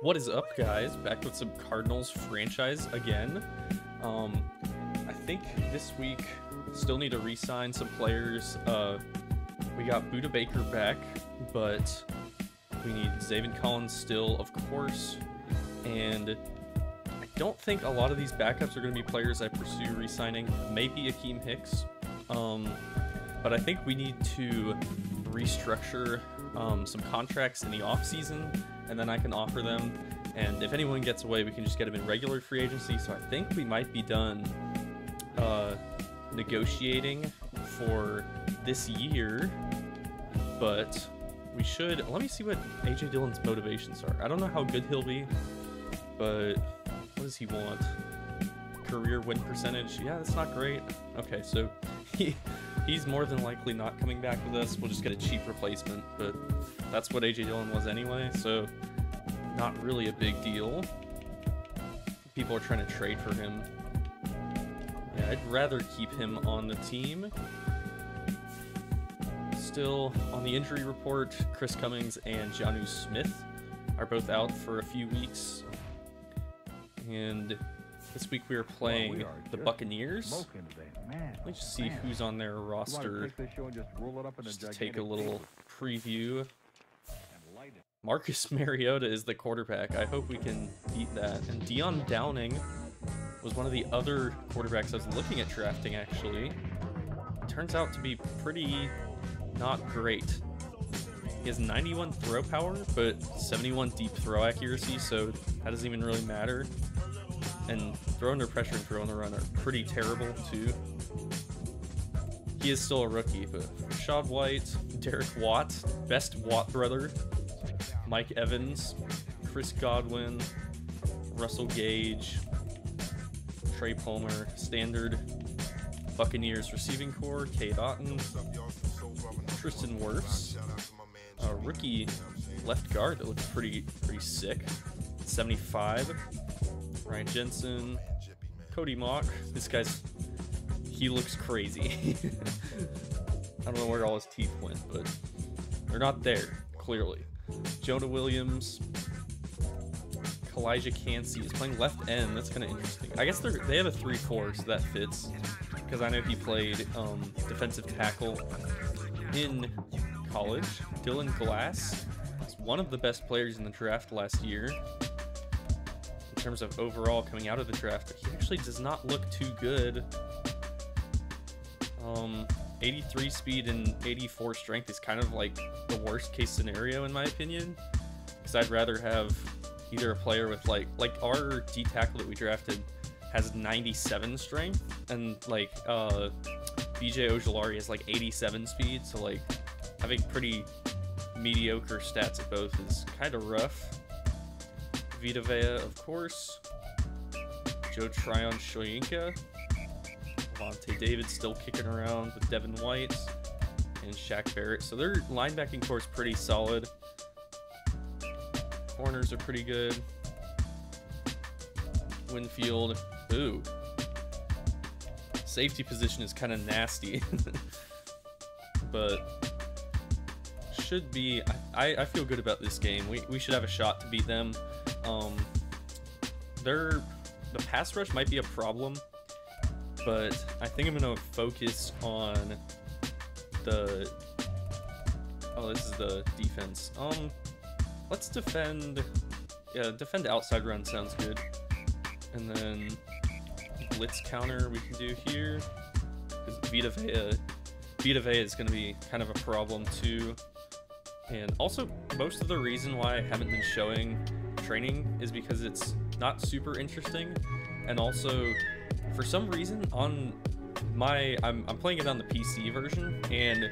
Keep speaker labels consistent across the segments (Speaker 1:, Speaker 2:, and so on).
Speaker 1: What is up, guys? Back with some Cardinals franchise again. I think this week still need to re-sign some players. We got Buda Baker back, but we need Zaven Collins still, of course. And I don't think a lot of these backups are going to be players I pursue re-signing. Maybe Akeem Hicks. But I think we need to restructure some contracts in the off-season, and then I can offer them. And if anyone gets away, we can just get them in regular free agency. So I think we might be done negotiating for this year, but we should. Let me see what AJ Dillon's motivations are. I don't know how good he'll be, but what does he want? Career win percentage? Yeah, that's not great. Okay, so he's more than likely not coming back with us. We'll just get a cheap replacement, but that's what AJ Dillon was anyway, so not really a big deal. People are trying to trade for him. Yeah, I'd rather keep him on the team. Still on the injury report, Chris Cummings and Jonnu Smith are both out for a few weeks. And this week we are playing the Buccaneers. Let me just see who's on their roster, just to take a little preview. Marcus Mariota is the quarterback. I hope we can beat that. And Dion Downing was one of the other quarterbacks I was looking at drafting, actually. Turns out to be pretty not great. He has 91 throw power, but 71 deep throw accuracy, so that doesn't even really matter. And throw under pressure and throw on the run are pretty terrible, too. He is still a rookie, but Rashad White, Derek Watt, best Watt brother, Mike Evans, Chris Godwin, Russell Gage, Trey Palmer, standard Buccaneers receiving core, Cade Otton, Tristan Wirfs, a rookie left guard that looks pretty sick, 75, Ryan Jensen, Cody Mock. This he looks crazy. I don't know where all his teeth went, but they're not there, clearly. Jonah Williams, Kalijah Cansey is playing left end. That's kind of interesting. I guess they have a 3-4, so that fits, because I know he played defensive tackle in college. Dylan Glass is one of the best players in the draft last year in terms of overall coming out of the draft. He actually does not look too good. 83 speed and 84 strength is kind of like the worst case scenario in my opinion, because I'd rather have either a player with like our D tackle that we drafted has 97 strength, and like BJ Ojulari has like 87 speed, so like having pretty mediocre stats at both is kind of rough. Vita Vea, of course. Joe Tryon Shoyinka. Vontae David still kicking around with Devin White and Shaq Barrett. So their linebacking core is pretty solid. Corners are pretty good. Winfield. Ooh. Safety position is kind of nasty. But should be... I feel good about this game. We should have a shot to beat them. The pass rush might be a problem, but I think I'm going to focus on the... Oh, this is the defense. Let's defend... Yeah, defend outside run sounds good. And then blitz counter we can do here, because Vita Vea is going to be kind of a problem too. And also, most of the reason why I haven't been showing training is because it's not super interesting, and also for some reason on I'm playing it on the PC version and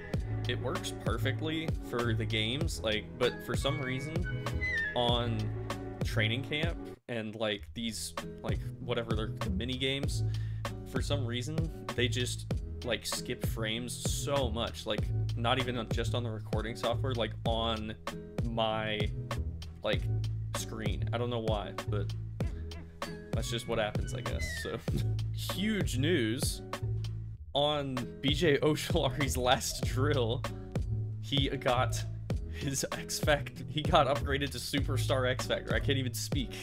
Speaker 1: it works perfectly for the games, but for some reason on training camp and like these whatever they're the mini games, for some reason they just like skip frames so much, like not even just on the recording software, like on my screen. I don't know why, but that's just what happens, I guess. So huge news on BJ Ojulari's last drill. He got his X Factor, he got upgraded to Superstar X Factor. I can't even speak.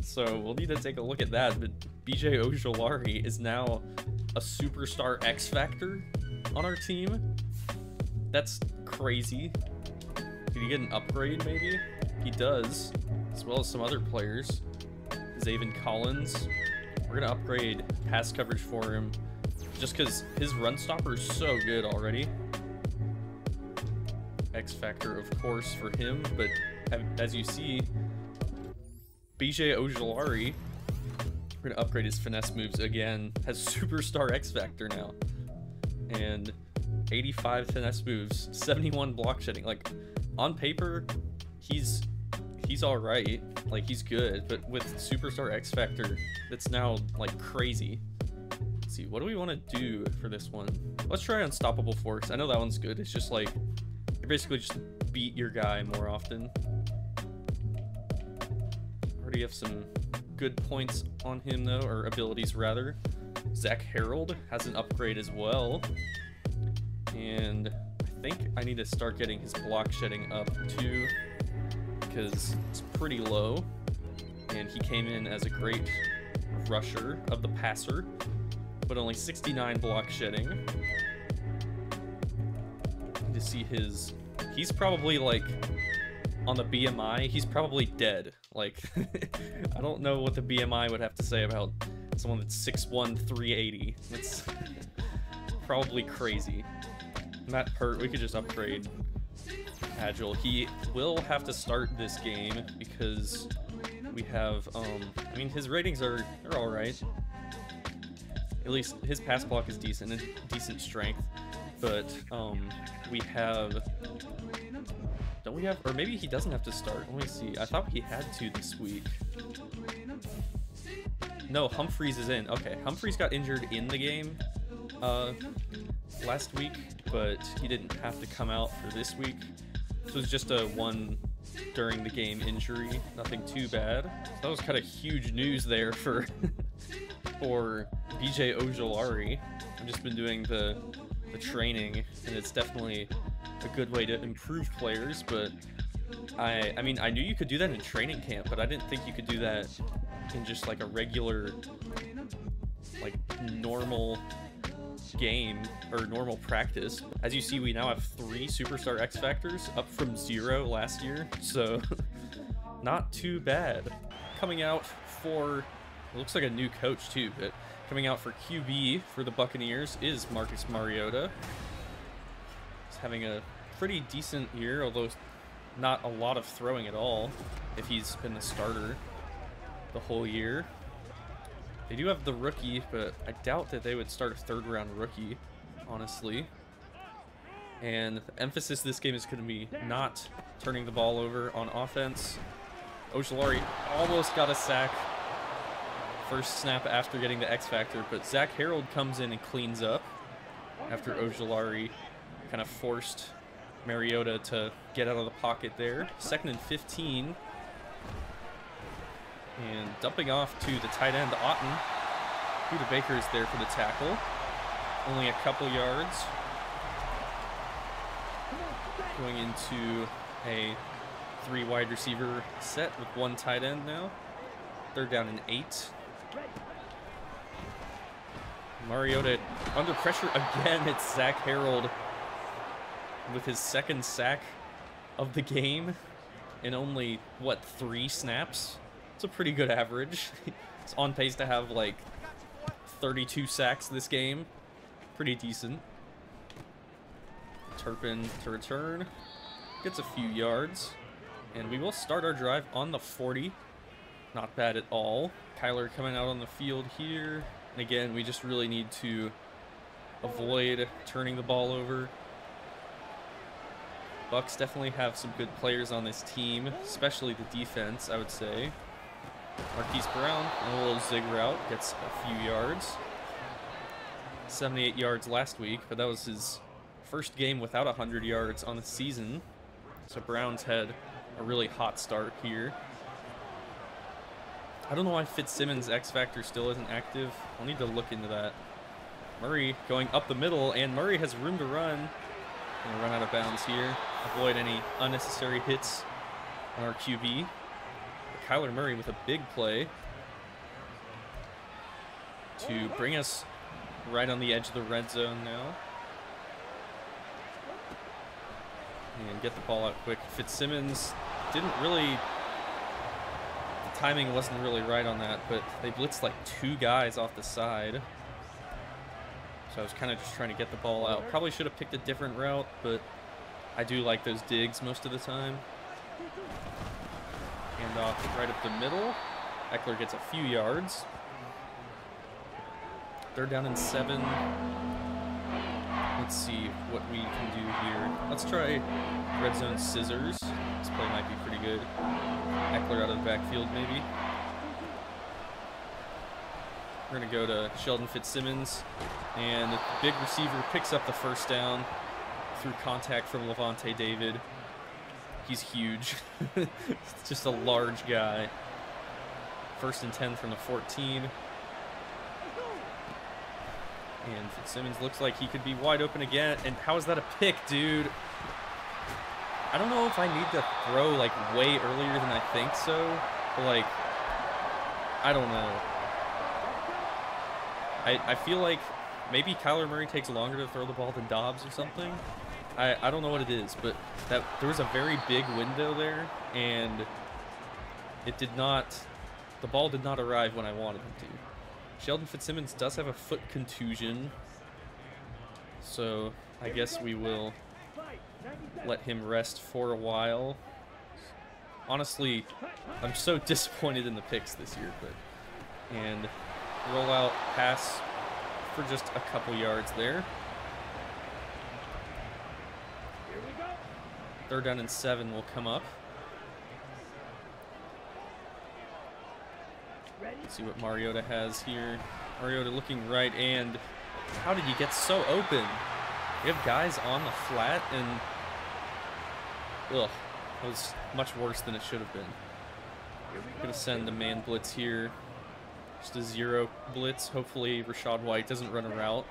Speaker 1: So we'll need to take a look at that. But BJ Ojolari is now a Superstar X Factor on our team. That's crazy. Did he get an upgrade maybe? He does, as well as some other players. Zaven Collins. We're gonna upgrade pass coverage for him just because his run stopper is so good already. X Factor, of course, for him, but as you see, BJ Ojolari, we're gonna upgrade his finesse moves again, has Superstar X Factor now. And 85 finesse moves, 71 block shedding. Like, on paper, he's alright. Like, he's good, but with Superstar X Factor, that's now, like, crazy. Let's see, what do we want to do for this one? Let's try Unstoppable Force. I know that one's good. It's just like, you basically just beat your guy more often. Already have some good points on him, though, or abilities, rather. Zach Harold has an upgrade as well. And I think I need to start getting his block shedding up, too, because it's pretty low. And he came in as a great rusher of the passer, but only 69 block shedding. Need to see his... He's probably, like, on the BMI, he's probably dead. Like, I don't know what the BMI would have to say about someone that's 6'1", 380. That's probably crazy. Matt Pert, we could just upgrade Agile. He will have to start this game because we have, I mean, his ratings they're alright. At least his pass block is decent and decent strength. But, we have... Don't we have... Or maybe he doesn't have to start. Let me see. I thought he had to this week. No, Humphreys is in. Okay, Humphreys got injured in the game last week, but he didn't have to come out for this week. So it was just a one during the game injury. Nothing too bad. So that was kind of huge news there for for BJ Ojolari. I've just been doing the training, and it's definitely a good way to improve players, but I mean, I knew you could do that in training camp, but I didn't think you could do that in just like a regular, like, normal game or normal practice. As you see, we now have 3 Superstar X Factors, up from 0 last year, so not too bad. Coming out for, it looks like a new coach too, but coming out for QB for the Buccaneers is Marcus Mariota. He's having a pretty decent year, although not a lot of throwing at all if he's been the starter the whole year. They do have the rookie, but I doubt that they would start a 3rd round rookie, honestly. And the emphasis this game is going to be not turning the ball over on offense. Ojolari almost got a sack first snap after getting the X Factor, but Zach Harold comes in and cleans up after Ojolari kind of forced Mariota to get out of the pocket there. 2nd and 15. And dumping off to the tight end, Otten. Buda Baker is there for the tackle. Only a couple yards. Going into a 3 wide receiver set with 1 tight end now. 3rd down and 8. Mariota under pressure again. It's Zach Harold with his 2nd sack of the game in only, what, 3 snaps? It's a pretty good average. It's on pace to have like 32 sacks this game. Pretty decent. Turpin to return. Gets a few yards. And we will start our drive on the 40. Not bad at all. Kyler coming out on the field here. And again, we just really need to avoid turning the ball over. Bucks definitely have some good players on this team, especially the defense, I would say. Marquise Brown, on a little zig route, gets a few yards. 78 yards last week, but that was his first game without 100 yards on the season. So Brown's had a really hot start here. I don't know why Fitzsimmons' X Factor still isn't active. I'll need to look into that. Murray going up the middle, and Murray has room to run. Gonna run out of bounds here. avoid any unnecessary hits on our QB. Kyler Murray with a big play to bring us right on the edge of the red zone now. And get the ball out quick. Fitzsimmons didn't really, the timing wasn't really right on that, but they blitzed like 2 guys off the side. So I was kind of just trying to get the ball out. Probably should have picked a different route, but I do like those digs most of the time. Hand off right up the middle. Eckler gets a few yards. 3rd down and 7. Let's see what we can do here. Let's try red zone scissors. This play might be pretty good. Eckler out of the backfield, maybe. We're going to go to Sheldon Fitzsimmons. And the big receiver picks up the 1st down through contact from Levante David. He's huge. It's just a large guy. 1st and 10 from the 14. And Fitzsimmons looks like he could be wide open again. And how is that a pick, dude? I don't know if I need to throw, like, way earlier than I think so. But, like, I don't know. I feel like maybe Kyler Murray takes longer to throw the ball than Dobbs or something. I don't know what it is, but there was a very big window there, and it did not, the ball did not arrive when I wanted him to. Sheldon Fitzsimmons does have a foot contusion, so I guess we will let him rest for a while. Honestly, I'm so disappointed in the picks this year, and rollout pass for just a couple yards there. 3rd down and 7 will come up. Let's see what Mariota has here. Mariota looking right, and how did he get so open? We have guys on the flat, and ugh, it was much worse than it should have been. I'm gonna send a man blitz here. Just a 0 blitz. Hopefully Rachaad White doesn't run a route.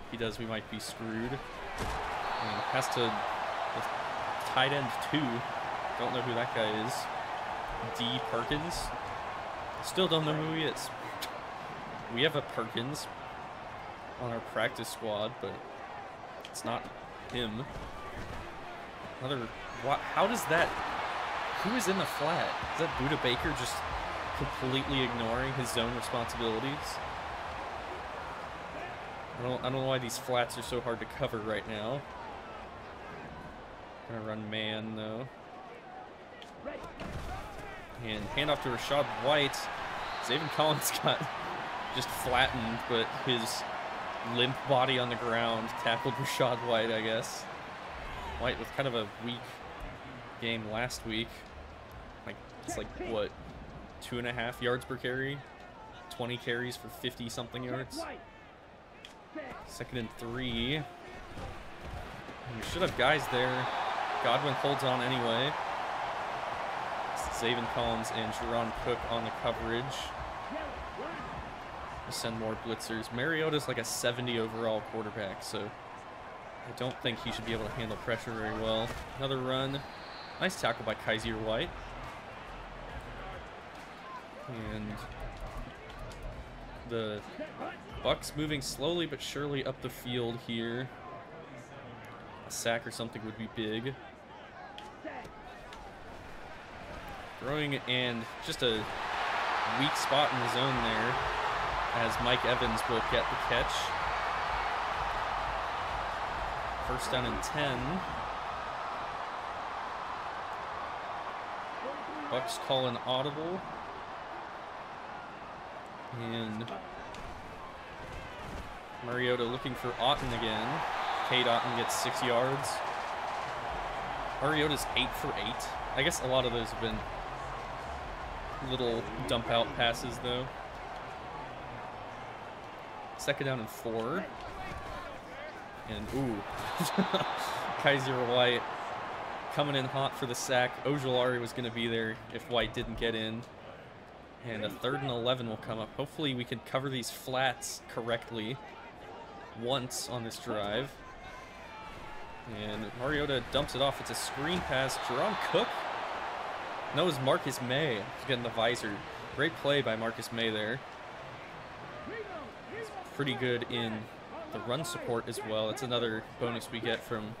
Speaker 1: If he does, we might be screwed. And pass to the tight end 2. Don't know who that guy is. D. Perkins. Still don't know who he is. We have a Perkins on our practice squad, but it's not him. Another. How does that? Who is in the flat? Is that Budda Baker just completely ignoring his zone responsibilities? I don't know why these flats are so hard to cover right now. Gonna run man though. And handoff to Rachaad White. Zayvon Collins got just flattened, but his limp body on the ground tackled Rachaad White, I guess. White with kind of a weak game last week. Like, it's like, what, 2.5 yards per carry? 20 carries for 50-something yards. 2nd and 3. And we should have guys there. Godwin holds on anyway. Zayvon Collins and Jerron Cook on the coverage. We'll send more blitzers. Mariota's like a 70 overall quarterback, so I don't think he should be able to handle pressure very well. Another run. Nice tackle by Kaiser White. And the Bucs moving slowly but surely up the field here. A sack or something would be big. Throwing and just a weak spot in the zone there as Mike Evans will get the catch. 1st down and 10. Bucs call an audible. And Mariota looking for Otten again. Cade Otten gets 6 yards. Mariota's 8 for 8. I guess a lot of those have been little dump out passes though. 2nd down and 4. And ooh. Kaiser White coming in hot for the sack. Ojulari was going to be there if White didn't get in. And a 3rd and 11 will come up. Hopefully we can cover these flats correctly once on this drive. And Mariota dumps it off. It's a screen pass. Jerron Cook. No, it was Marcus May. He's getting the visor. Great play by Marcus May there. He's pretty good in the run support as well. It's another bonus we get from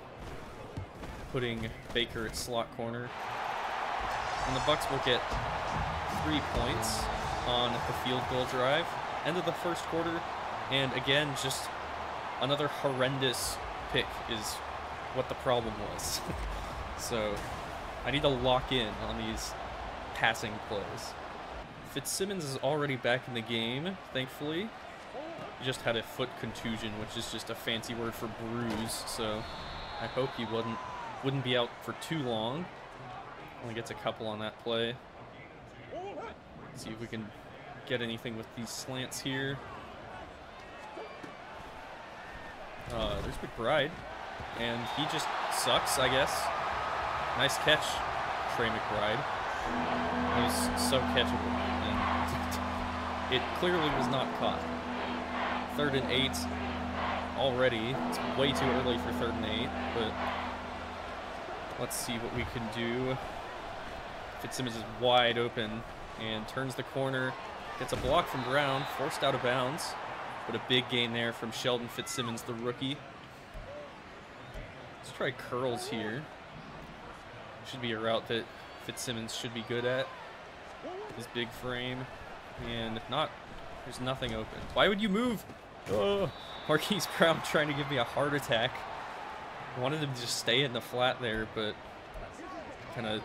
Speaker 1: putting Baker at slot corner. And the Bucs will get 3 points on the field goal drive. End of the first quarter. And again, just another horrendous pick is what the problem was. So I need to lock in on these passing plays. Fitzsimmons is already back in the game, thankfully. He just had a foot contusion, which is just a fancy word for bruise, so I hope he wouldn't be out for too long. Only gets a couple on that play. Let's see if we can get anything with these slants here. There's McBride, and he just sucks, I guess. Nice catch, Trey McBride. It was so catchable, and it clearly was not caught. 3rd and 8 already. It's way too early for 3rd and 8, but let's see what we can do. Fitzsimmons is wide open and turns the corner. Gets a block from Brown, forced out of bounds. But a big gain there from Sheldon Fitzsimmons, the rookie. Let's try curls here. Should be a route that Fitzsimmons should be good at. His big frame. And if not, there's nothing open. Why would you move? Oh, Marquise Brown trying to give me a heart attack. I wanted him to just stay in the flat there, but kind of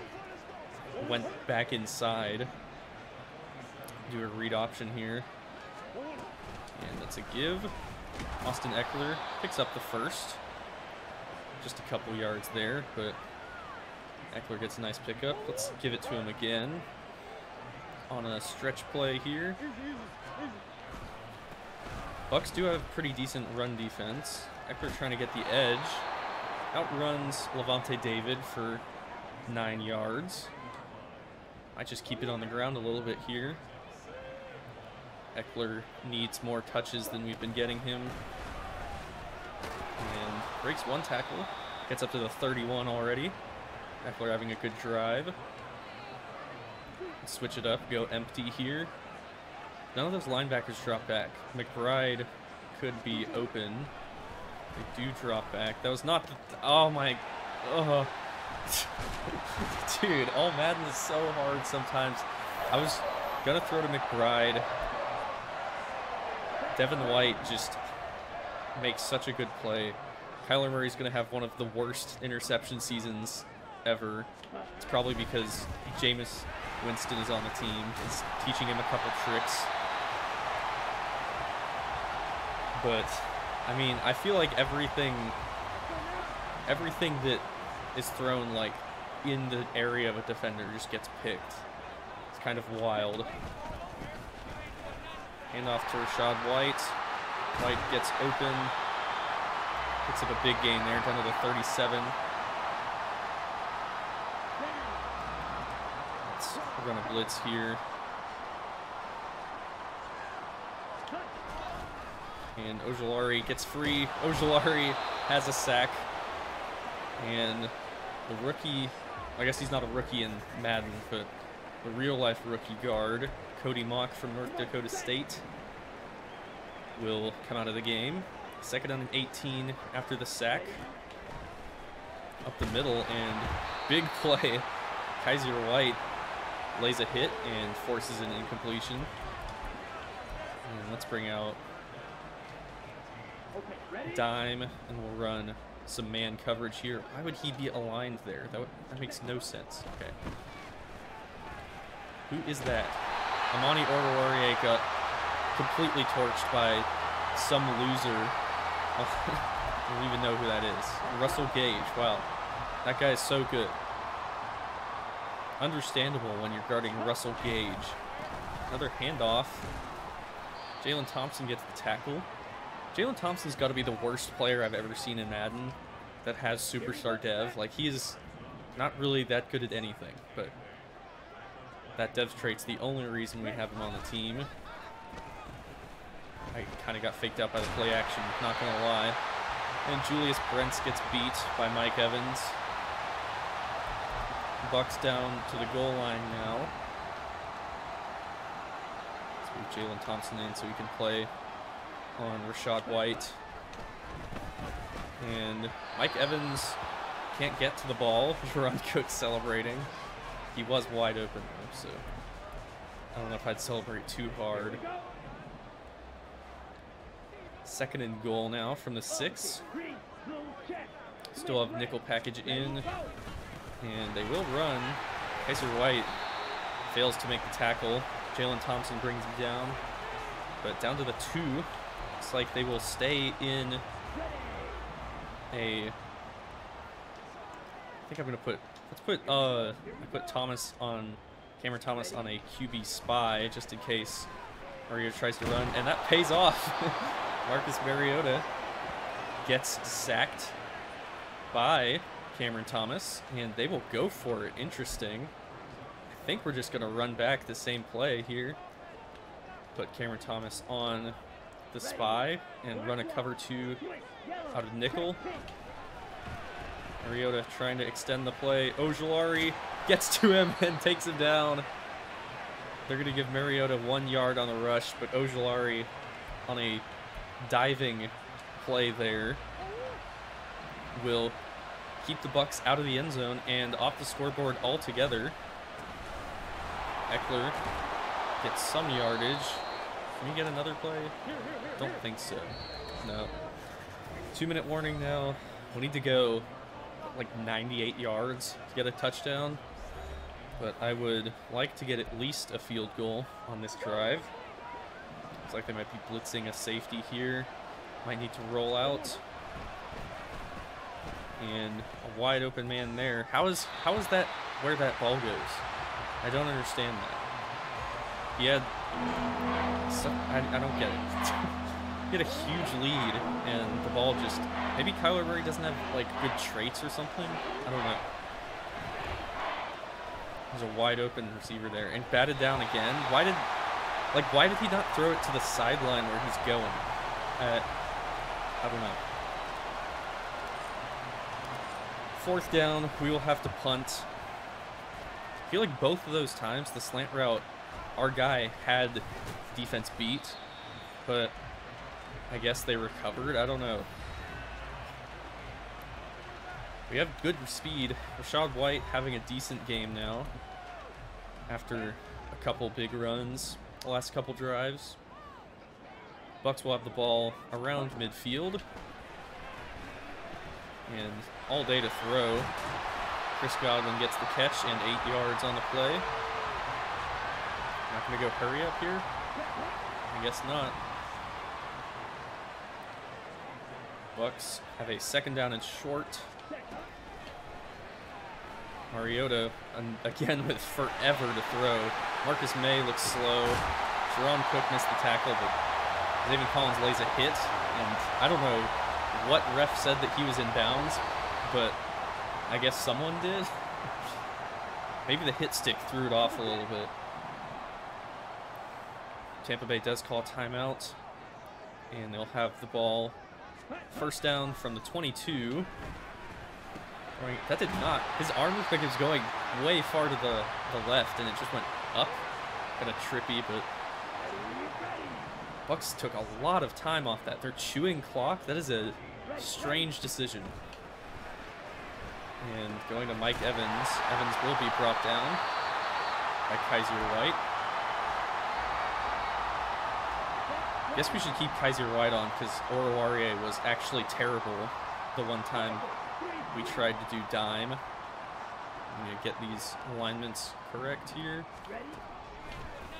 Speaker 1: went back inside. Do a read option here. And that's a give. Austin Eckler picks up the first. Just a couple yards there, but Eckler gets a nice pickup. Let's give it to him again on a stretch play here. Bucs do have pretty decent run defense. Eckler trying to get the edge. Outruns Levante David for 9 yards. Might just keep it on the ground a little bit here. Eckler needs more touches than we've been getting him. And breaks one tackle. Gets up to the 31 already. Eckler having a good drive. Switch it up, go empty here. None of those linebackers drop back. McBride could be open. They do drop back. That was not the... Oh my... Oh. Dude, all Madden is so hard sometimes. I was gonna throw to McBride. Devin White just makes such a good play. Kyler Murray's going to have one of the worst interception seasons ever. It's probably because Jameis Winston is on the team. It's teaching him a couple tricks. But, I mean, I feel like everything that is thrown, like, in the area of a defender just gets picked. It's kind of wild. Handoff to Rashad White. White gets open. Picks up a big gain there, down to the 37. Let's run a blitz here. And Ojulari gets free. Ojulari has a sack. And the rookie, I guess he's not a rookie in Madden, but the real-life rookie guard, Cody Mock from North Dakota State, will come out of the game. 2nd and 18 after the sack. Up the middle, and big play. Kaiser White lays a hit and forces an incompletion. And let's bring out dime, and we'll run some man coverage here. Why would he be aligned there? That makes no sense. Okay. Who is that? Amani Oruwariye got completely torched by some loser. I don't even know who that is. Russell Gage. Wow. That guy is so good. Understandable when you're guarding Russell Gage. Another handoff. Jalen Thompson gets the tackle. Jalen Thompson's got to be the worst player I've ever seen in Madden that has superstar dev. Like, he is not really that good at anything, but that dev trait's the only reason we have him on the team. I kind of got faked out by the play action, not gonna lie. And Julius Brents gets beat by Mike Evans. Bucks down to the goal line now. Let's move Jalen Thompson in so he can play on Rashad White. And Mike Evans can't get to the ball. Jerron Cook celebrating. He was wide open though, so I don't know if I'd celebrate too hard. Second and goal now from the 6. Still have nickel package in, and they will run. Kaiser White fails to make the tackle. Jalen Thompson brings him down, but down to the 2. Looks like they will stay in a. I think I'm gonna put. I put Thomas on Cameron Thomas on a QB spy just in case Mariota tries to run, and that pays off. Marcus Mariota gets sacked by Cameron Thomas, and they will go for it. Interesting. I think we're just going to run back the same play here. Put Cameron Thomas on the spy and run a cover 2 out of nickel. Mariota trying to extend the play. Ojulari gets to him and takes him down. They're going to give Mariota 1 yard on the rush, but Ojulari on a diving play there will keep the Bucks out of the end zone and off the scoreboard altogether. Eckler gets some yardage. Can we get another play? Don't think so. No. 2-minute warning now. We need to go like 98 yards to get a touchdown, but I would like to get at least a field goal on this drive. Looks like they might be blitzing a safety here. Might need to roll out. And a wide open man there. How is that where that ball goes? I don't understand that. He had I don't get it. He had a huge lead and the ball just, maybe Kyler Murray doesn't have like good traits or something. I don't know. There's a wide open receiver there and batted down again. Why did he not throw it to the sideline where he's going? I don't know. 4th down, we will have to punt. I feel like both of those times, the slant route, our guy had defense beat, but I guess they recovered. I don't know. We have good speed. Rashad White having a decent game now after a couple big runs the last couple drives. Bucks will have the ball around midfield. And all day to throw. Chris Godwin gets the catch and 8 yards on the play. Not going to go hurry up here? I guess not. Bucks have a 2nd down and short. Mariota, again with forever to throw. Marcus May looks slow. Jerron Cook missed the tackle, but David Collins lays a hit. And I don't know what ref said that he was in bounds, but I guess someone did. Maybe the hit stick threw it off a little bit. Tampa Bay does call a timeout, and they'll have the ball 1st down from the 22. That did not. His arm looked like it was going way far to the left, and it just went up. Kind of trippy, but Bucks took a lot of time off that. They're chewing clock. That is a strange decision. And going to Mike Evans. Evans will be brought down by Kaiser White. Guess we should keep Kaiser White on because Oruwariye was actually terrible the one time we tried to do dime. I'm going to get these alignments correct here.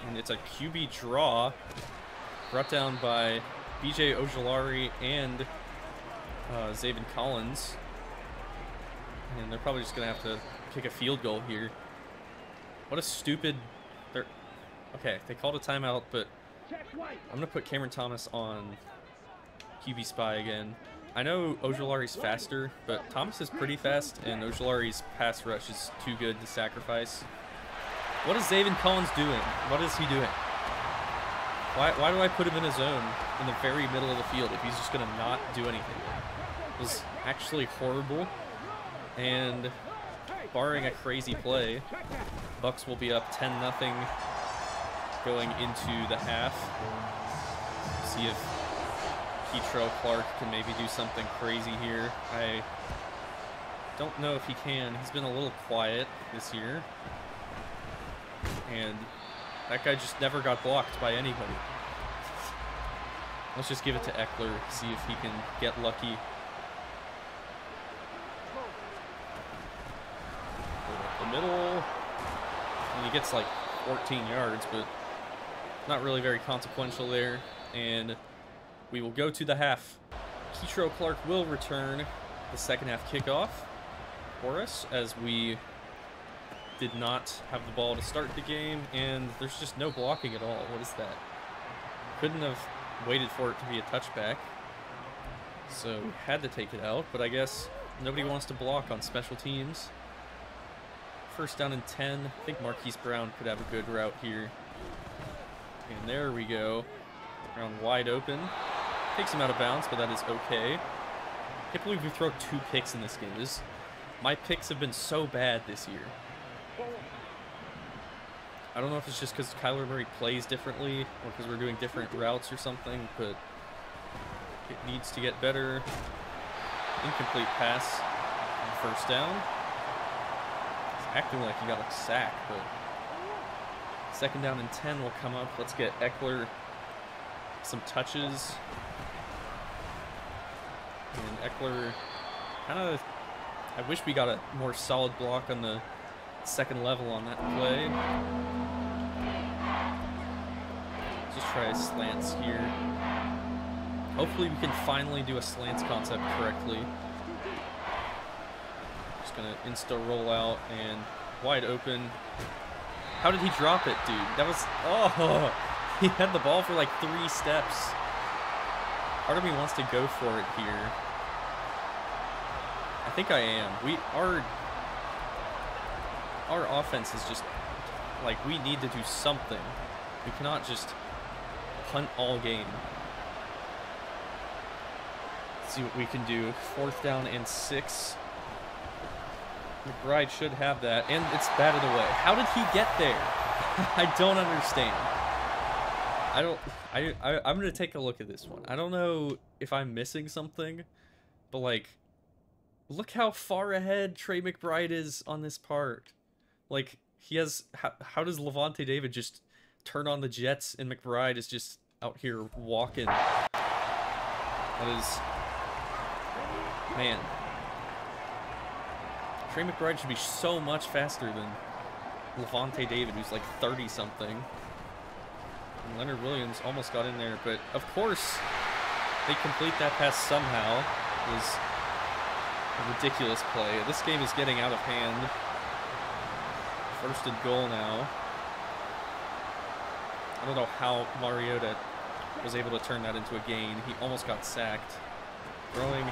Speaker 1: And it's a QB draw brought down by BJ Ojulari and Zaven Collins. And they're probably just going to have to kick a field goal here. What a stupid... Okay, they called a timeout, but I'm going to put Cameron Thomas on QB spy again. I know Ojulari's faster, but Thomas is pretty fast, and Ojulari's pass rush is too good to sacrifice. What is Zaven Collins doing? What is he doing? Why do I put him in a zone in the very middle of the field if he's just going to not do anything? was actually horrible, and barring a crazy play, Bucks will be up 10-0 going into the half. See if Keitrell Clark can maybe do something crazy here. I don't know if he can. He's been a little quiet this year, and that guy just never got blocked by anybody. Let's just give it to Eckler, see if he can get lucky. Up the middle, and he gets like 14 yards, but not really very consequential there. And we will go to the half. Keitrell Clark will return the second half kickoff for us, as we did not have the ball to start the game, and there's just no blocking at all. What is that? Couldn't have waited for it to be a touchback, so we had to take it out, but I guess nobody wants to block on special teams. First down and 10. I think Marquise Brown could have a good route here. And there we go. Brown wide open. Takes him out of bounds, but that is okay. I can't believe we throw 2 picks in this game. My picks have been so bad this year. I don't know if it's just because Kyler Murray plays differently or because we're doing different routes or something, but it needs to get better. Incomplete pass on first down. It's acting like he got a sack, but second down and 10 will come up. Let's get Eckler some touches. And Eckler kind of, I wish we got a more solid block on the second level on that play. Just try slants here. Hopefully we can finally do a slants concept correctly. Just gonna insta roll out and wide open. How did he drop it, dude? That was, oh, he had the ball for like 3 steps. Part of me wants to go for it here. I think I am. Our offense is just, like, we need to do something. We cannot just punt all game. Let's see what we can do. 4th down and 6. McBride should have that, and it's batted away. How did he get there? I don't understand. I'm gonna take a look at this one. I don't know if I'm missing something, but like, look how far ahead Trey McBride is on this part. Like, he has, how does Levante David just turn on the jets and McBride is just out here walking? That is, man. Trey McBride should be so much faster than Levante David, who's like 30-something. And Leonard Williams almost got in there, but of course they complete that pass somehow. It was a ridiculous play. This game is getting out of hand. 1st and goal now. I don't know how Mariota was able to turn that into a gain. He almost got sacked. Throwing,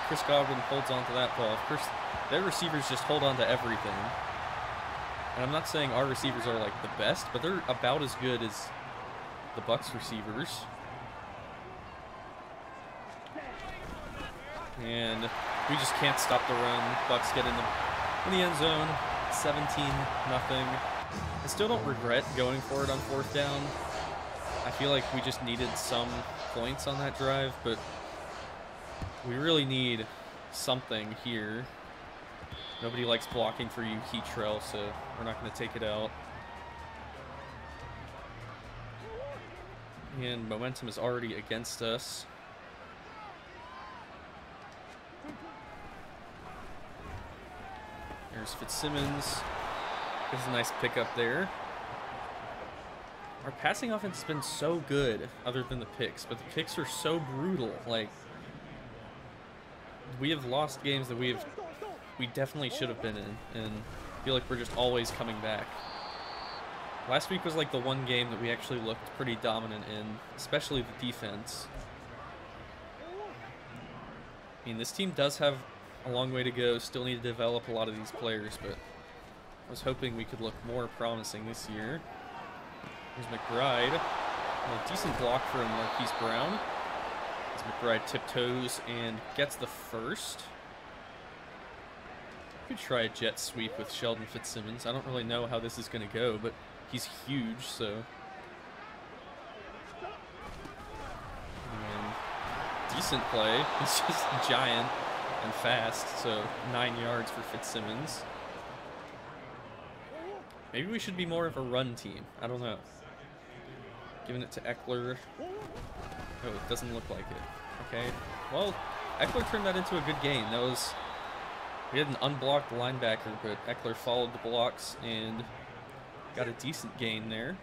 Speaker 1: Chris Godwin holds on to that ball. Of course, their receivers just hold on to everything. And I'm not saying our receivers are like the best, but they're about as good as the Bucks receivers. And we just can't stop the run. Bucks get in the end zone. 17-0. I still don't regret going for it on 4th down. I feel like we just needed some points on that drive, but we really need something here. Nobody likes blocking for you, Keitrell, so we're not going to take it out. And momentum is already against us. There's Fitzsimmons. There's a nice pickup there. Our passing offense has been so good, other than the picks, but the picks are so brutal. Like, we have lost games that we definitely should have been in, and I feel like we're just always coming back. Last week was like the one game that we actually looked pretty dominant in, especially the defense. I mean, this team does have a long way to go, still need to develop a lot of these players, but I was hoping we could look more promising this year. Here's McBride. A decent block from Marquise Brown. It's McBride tiptoes and gets the first. Could try a jet sweep with Sheldon Fitzsimmons. I don't really know how this is going to go, but he's huge, so. And decent play. He's just giant and fast, so 9 yards for Fitzsimmons. Maybe we should be more of a run team. I don't know. Giving it to Eckler. Oh, it doesn't look like it. Okay. Well, Eckler turned that into a good gain. That was... We had an unblocked linebacker, but Eckler followed the blocks and got a decent gain there.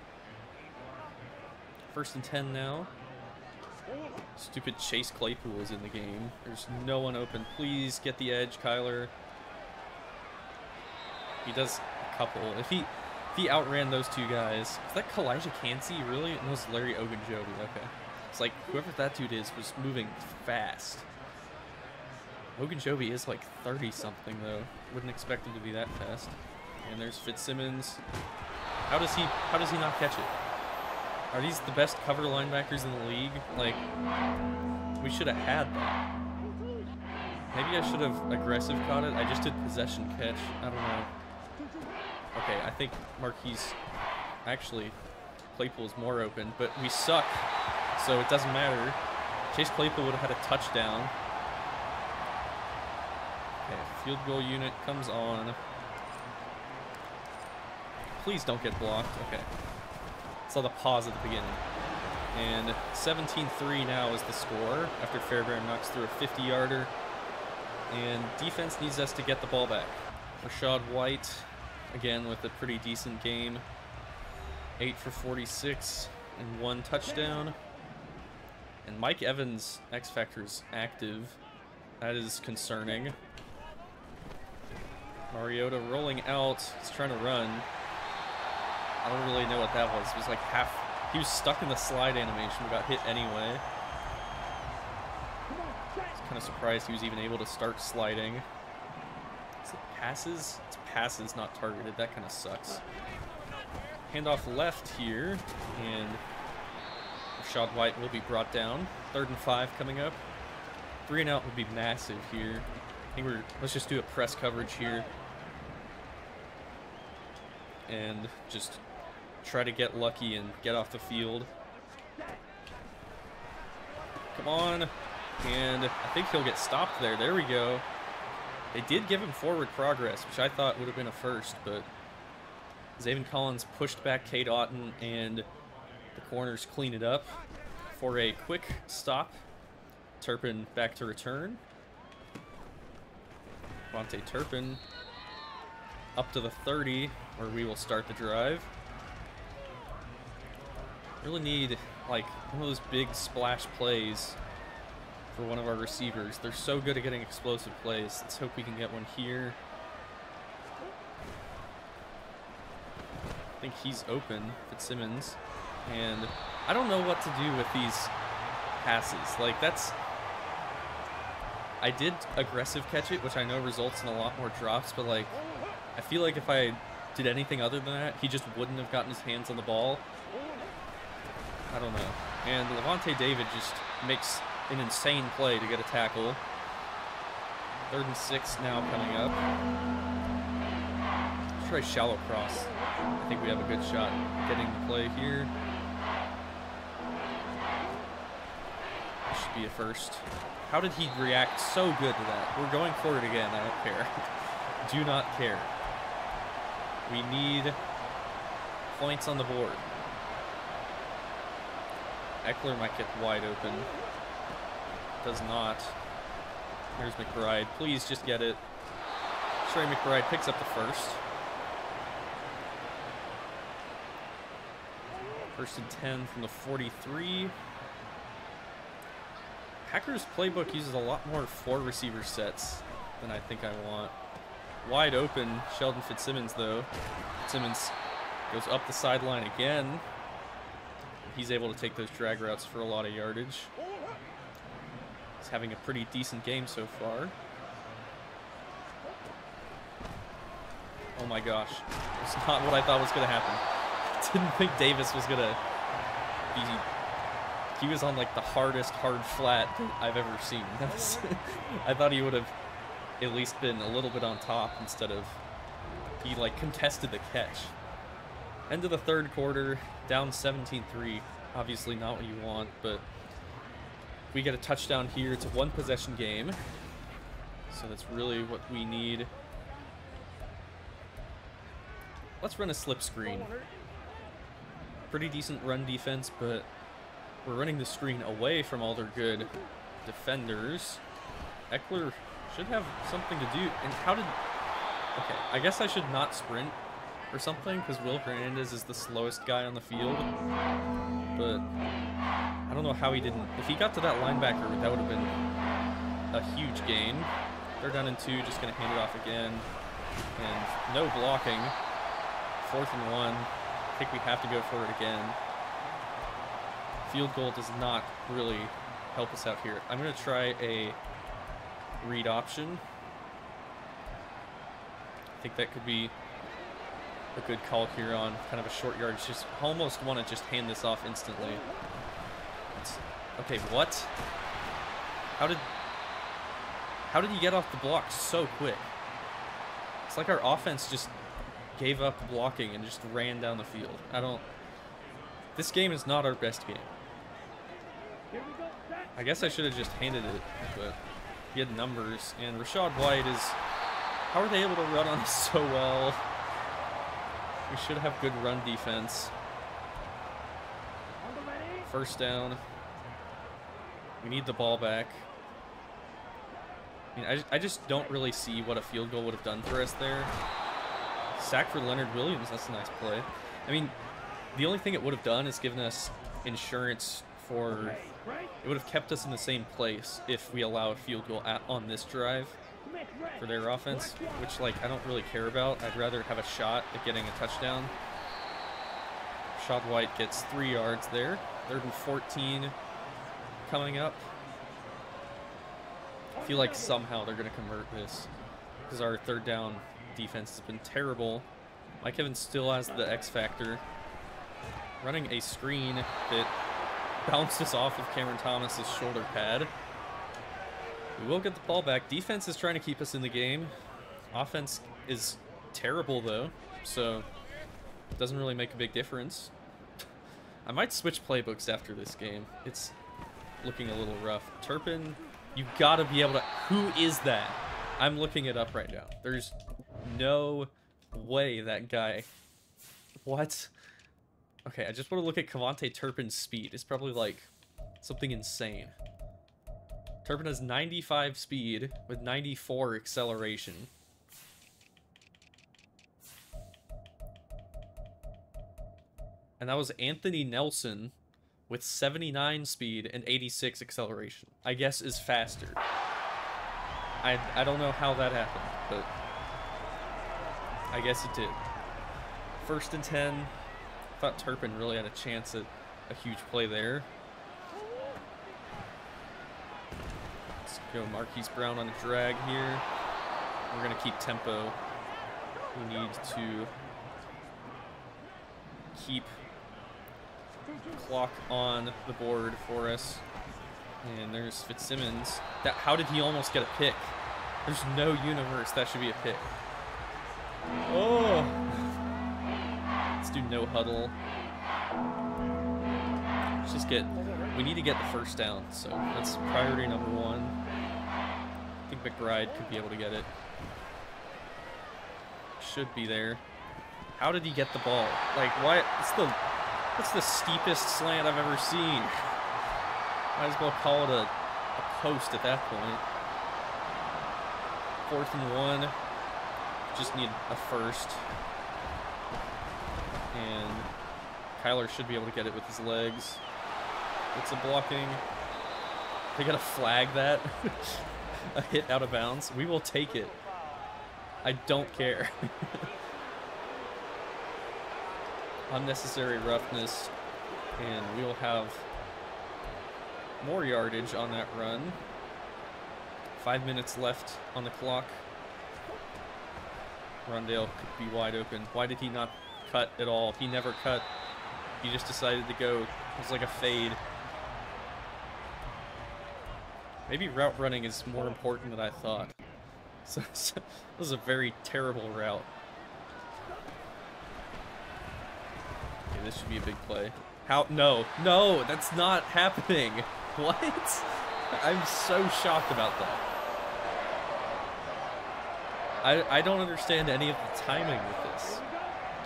Speaker 1: 1st and 10 now. Stupid Chase Claypool is in the game. There's no one open. Please get the edge, Kyler. He does a couple. If he outran those two guys. Is that Kalijah Cansey, really? No, it's Larry Ogunjobi. Okay. It's like whoever that dude is was moving fast. Ogunjobi is like 30-something, though. Wouldn't expect him to be that fast. And there's Fitzsimmons. How does he not catch it? Are these the best cover linebackers in the league? Like, we should have had that. Maybe I should have aggressive caught it. I just did possession catch. I don't know. Okay, I think Marquise... Actually, Claypool's more open, but we suck, so it doesn't matter. Chase Claypool would have had a touchdown. Okay, field goal unit comes on. Please don't get blocked. Okay. Saw the pause at the beginning. And 17-3 now is the score after Fairbairn knocks through a 50-yarder. And defense needs us to get the ball back. Rashad White, again, with a pretty decent game. 8 for 46 and 1 touchdown. And Mike Evans, X Factor's active. That is concerning. Mariota rolling out. He's trying to run. I don't really know what that was. It was like half... He was stuck in the slide animation, but got hit anyway. I was kind of surprised he was even able to start sliding. Is it passes? It's passes, not targeted. That kind of sucks. Handoff left here, and Rashad White will be brought down. 3rd and 5 coming up. 3 and out would be massive here. I think let's just do a press coverage here. And just try to get lucky and get off the field. Come on. And I think he'll get stopped there. There we go. They did give him forward progress, which I thought would have been a first, but Zaven Collins pushed back Cade Otton, and the corners clean it up for a quick stop. Turpin back to return. Vontae Turpin up to the 30, where we will start the drive. Really need, like, one of those big splash plays for one of our receivers. They're so good at getting explosive plays. Let's hope we can get one here. I think he's open, Fitzsimmons. And I don't know what to do with these passes. Like, that's... I did aggressive catch it, which I know results in a lot more drops, but, like, I feel like if I did anything other than that, he just wouldn't have gotten his hands on the ball. I don't know. And Levante David just makes an insane play to get a tackle. 3rd and 6 now coming up. Let's try shallow cross. I think we have a good shot getting the play here. This should be a first. How did he react so good to that? We're going for it again. I don't care. Do not care. We need points on the board. Eckler might get wide open. Does not. There's McBride. Please just get it. Trey McBride picks up the first. 1st and 10 from the 43. Packers playbook uses a lot more 4 receiver sets than I think I want. Wide open, Sheldon Fitzsimmons, though. Fitzsimmons goes up the sideline again. He's able to take those drag routes for a lot of yardage. He's having a pretty decent game so far. Oh my gosh. It's not what I thought was going to happen. Didn't think Davis was going to be he was on like the hardest hard flat I've ever seen. I thought he would have at least been a little bit on top instead of he like contested the catch. End of the third quarter, down 17-3. Obviously not what you want, but we get a touchdown here. It's a one possession game, so that's really what we need. Let's run a slip screen. Pretty decent run defense, but we're running the screen away from all their good defenders. Eckler should have something to do. And how did... Okay, I guess I should not sprint or something, because Will Hernandez is the slowest guy on the field. But I don't know how he didn't. If he got to that linebacker, that would have been a huge gain. They're down in 2, just going to hand it off again. And no blocking. 4th and 1. I think we have to go for it again. Field goal does not really help us out here. I'm going to try a read option. I think that could be a good call here on kind of a short yardage. Just almost want to just hand this off instantly. Okay, what? How did he get off the block so quick? It's like our offense just gave up blocking and just ran down the field. This game is not our best game. I guess I should have just handed it, but he had numbers, and Rachaad White is... How are they able to run on us so well? We should have good run defense. First down. We need the ball back. I mean, I just don't really see what a field goal would have done for us there. Sack for Leonard Williams, that's a nice play. I mean, the only thing it would have done is given us insurance for... It would have kept us in the same place if we allow a field goal on this drive for their offense, which, like, I don't really care about. I'd rather have a shot at getting a touchdown. Rachaad White gets 3 yards there. 3rd and 14 coming up. I feel like somehow they're going to convert this because our 3rd down defense has been terrible. Mike Evans still has the X factor. Running a screen that bounces off of Cameron Thomas's shoulder pad. We will get the ball back. Defense is trying to keep us in the game. Offense is terrible, though, so it doesn't really make a big difference. I might switch playbooks after this game. It's looking a little rough. Turpin, you gotta be able to... Who is that? I'm looking it up right now. There's no way that guy... What? Okay, I just want to look at Kevontae Turpin's speed. It's probably like something insane. Turpin has 95 speed with 94 acceleration. And that was Anthony Nelson with 79 speed and 86 acceleration. I guess is faster. I don't know how that happened, but I guess it did. 1st and 10. I thought Turpin really had a chance at a huge play there. Let's go Marquise Brown on a drag here. We're going to keep tempo. We need to keep clock on the board for us. And there's Fitzsimmons. How did he almost get a pick? There's no universe that should be a pick. Oh! Let's do no huddle. Let's just we need to get the 1st down, so that's priority number 1. I think McBride could be able to get it. Should be there. How did he get the ball? Like, why? That's the steepest slant I've ever seen. Might as well call it a post at that point. 4th and 1. Just need a 1st. And Kyler should be able to get it with his legs. It's a blocking. They gotta flag that. A hit out of bounds. We will take it. I don't care. Unnecessary roughness. And we will have more yardage on that run. 5 minutes left on the clock. Rondale could be wide open. Why did he not cut at all? He never cut. He just decided to go. It was like a fade. Maybe route running is more important than I thought. So this is a very terrible route. Okay, this should be a big play. How? No, no, that's not happening. What? I'm so shocked about that. I don't understand any of the timing with this.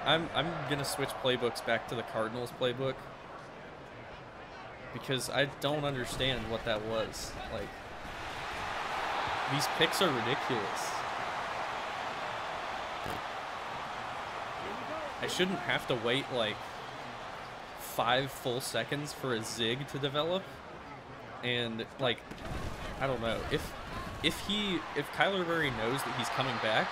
Speaker 1: I'm gonna switch playbooks back to the Cardinals playbook because I don't understand what that was. Like, these picks are ridiculous. I shouldn't have to wait like 5 full seconds for a zig to develop, and like, I don't know, if Kyler Murray knows that he's coming back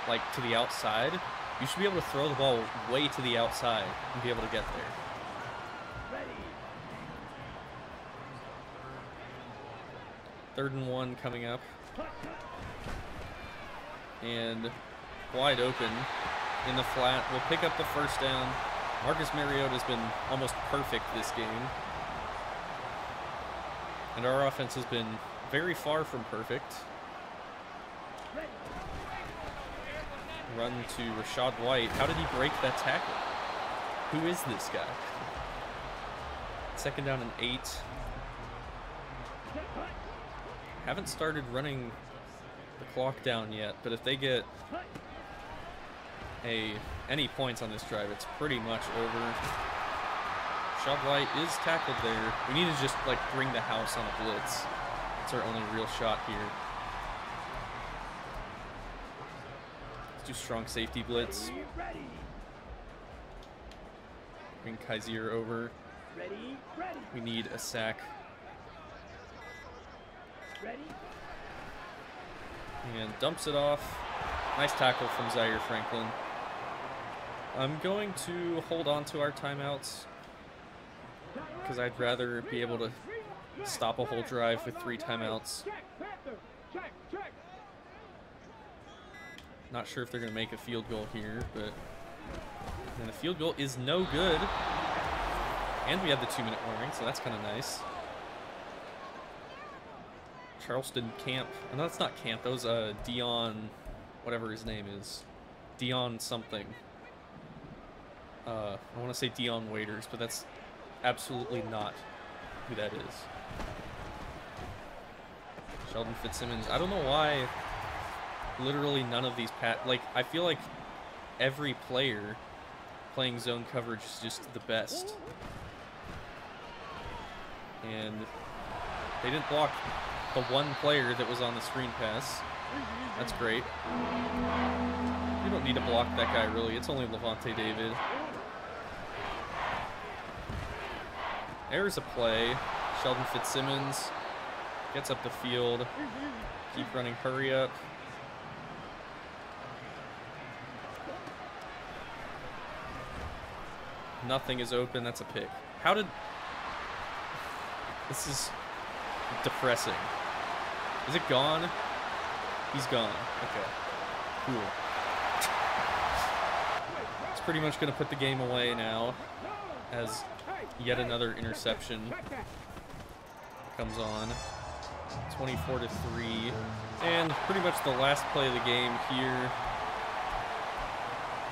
Speaker 1: like to the outside, you should be able to throw the ball way to the outside and be able to get there. 3rd and 1 coming up, and wide open in the flat. We'll pick up the 1st down. Marcus Mariota's been almost perfect this game, and our offense has been very far from perfect. Run to Rachaad White. How did he break that tackle? Who is this guy? 2nd down and 8. Haven't started running the clock down yet, but if they get any points on this drive, it's pretty much over. Rachaad White is tackled there. We need to just like bring the house on a blitz. It's our only real shot here. Let's do strong safety blitz. Bring Kaiser over. We need a sack. And dumps it off. Nice tackle from Zaire Franklin. I'm going to hold on to our timeouts because I'd rather be able to stop a whole drive with 3 timeouts. Not sure if they're going to make a field goal here, but and the field goal is no good. And we have the 2-minute warning, so that's kind of nice. Charleston Camp. No, that's not Camp. That was Dion, whatever his name is. Dion something. I want to say Dion Waiters, but that's absolutely not who that is. Sheldon Fitzsimmons. I don't know why literally none of these I feel like every player playing zone coverage is just the best. And they didn't block the one player that was on the screen pass. That's great. You don't need to block that guy, really. It's only Levante David. There's a play. Sheldon Fitzsimmons gets up the field. Keep running, hurry up. Nothing is open. That's a pick. How did... This is depressing. Is it gone? He's gone. Okay. Cool. It's pretty much going to put the game away now as yet another interception comes on. 24-3. And pretty much the last play of the game here.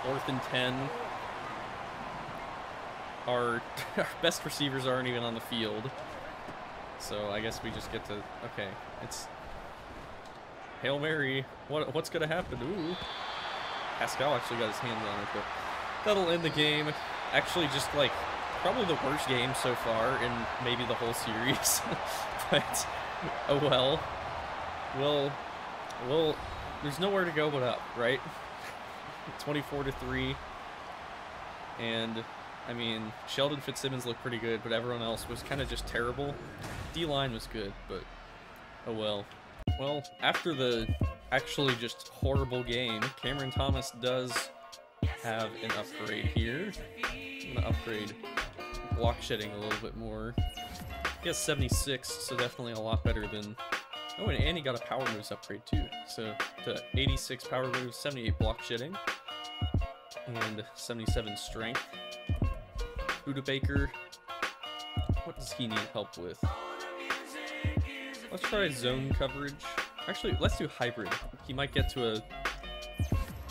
Speaker 1: 4th and 10. Our best receivers aren't even on the field. So I guess we just get to... Okay, it's... Hail Mary. What's going to happen? Ooh. Pascal actually got his hands on it, but that'll end the game. Actually, just like probably the worst game so far in maybe the whole series. But, oh well. Well, there's nowhere to go but up, right? 24-3. And... I mean, Sheldon Fitzsimmons looked pretty good, but everyone else was kind of just terrible. D-line was good, but oh well. Well, after the actually just horrible game, Cameron Thomas does have an upgrade here. I'm going to upgrade block shedding a little bit more. He has 76, so definitely a lot better than... Oh, and he got a power moves upgrade too. So to 86 power moves, 78 block shedding, and 77 strength. Buda Baker, what does he need help with? Let's try zone coverage. Actually, let's do hybrid. He might get to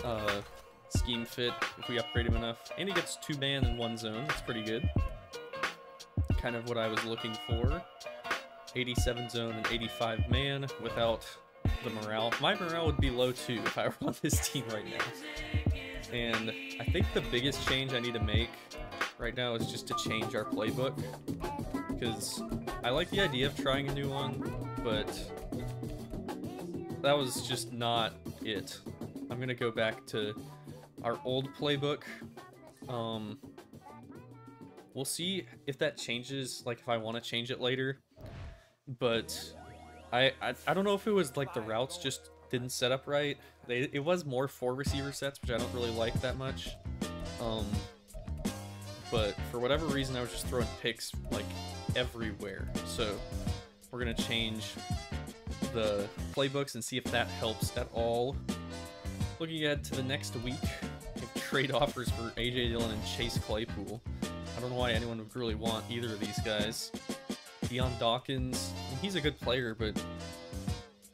Speaker 1: a scheme fit if we upgrade him enough. And he gets 2-man in 1 zone. That's pretty good. Kind of what I was looking for. 87 zone and 85 man without the morale. My morale would be low too if I were on this team right now. And I think the biggest change I need to make right now is just to change our playbook. Because I like the idea of trying a new one, but that was just not it. I'm going to go back to our old playbook. We'll see if that changes, like if I want to change it later. But I don't know if it was like the routes just didn't set up right. It was more 4 receiver sets, which I don't really like that much. But for whatever reason, I was just throwing picks like everywhere. So we're gonna change the playbooks and see if that helps at all. Looking ahead to the next week, we have trade offers for AJ Dillon and Chase Claypool. I don't know why anyone would really want either of these guys. Deion Dawkins, he's a good player, but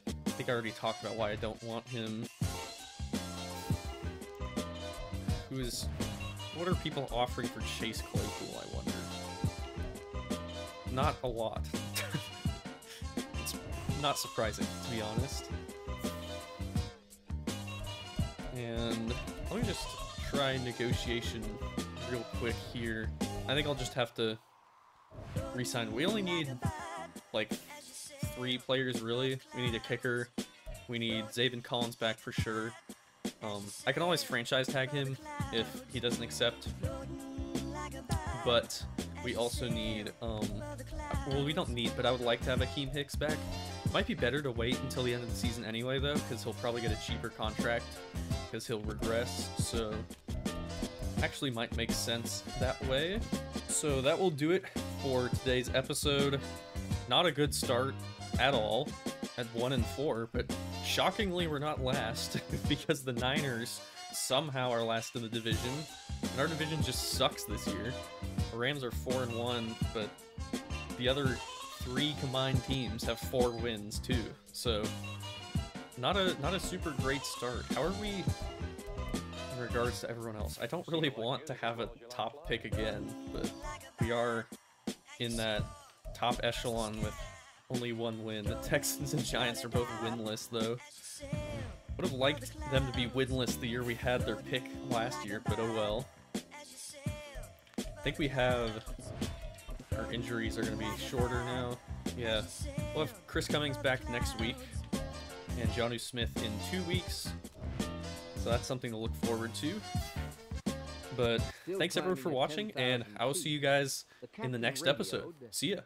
Speaker 1: I think I already talked about why I don't want him. What are people offering for Chase Claypool, I wonder? Not a lot. It's not surprising, to be honest. And let me just try negotiation real quick here. I think I'll just have to re-sign. We only need like 3 players, really. We need a kicker. We need Zaven Collins back for sure. I can always franchise tag him if he doesn't accept. But we also need, well, we don't need, but I would like to have Akeem Hicks back. Might be better to wait until the end of the season anyway, though, because he'll probably get a cheaper contract because he'll regress. So actually might make sense that way. So that will do it for today's episode. Not a good start at all at 1-4, but shockingly we're not last because the Niners somehow are last in the division, and our division just sucks this year. The Rams are 4-1, but the other 3 combined teams have 4 wins too. So not a super great start. How are we in regards to everyone else? I don't really want to have a top pick again, but we are in that top echelon with only 1 win. The Texans and Giants are both winless, though. Would have liked them to be winless the year we had their pick last year, but oh well. I think we have... our injuries are going to be shorter now. Yeah. We'll have Chris Cummings back next week, and Jonnu Smith in 2 weeks. So that's something to look forward to. But thanks everyone for watching, and I will see you guys in the next episode. See ya!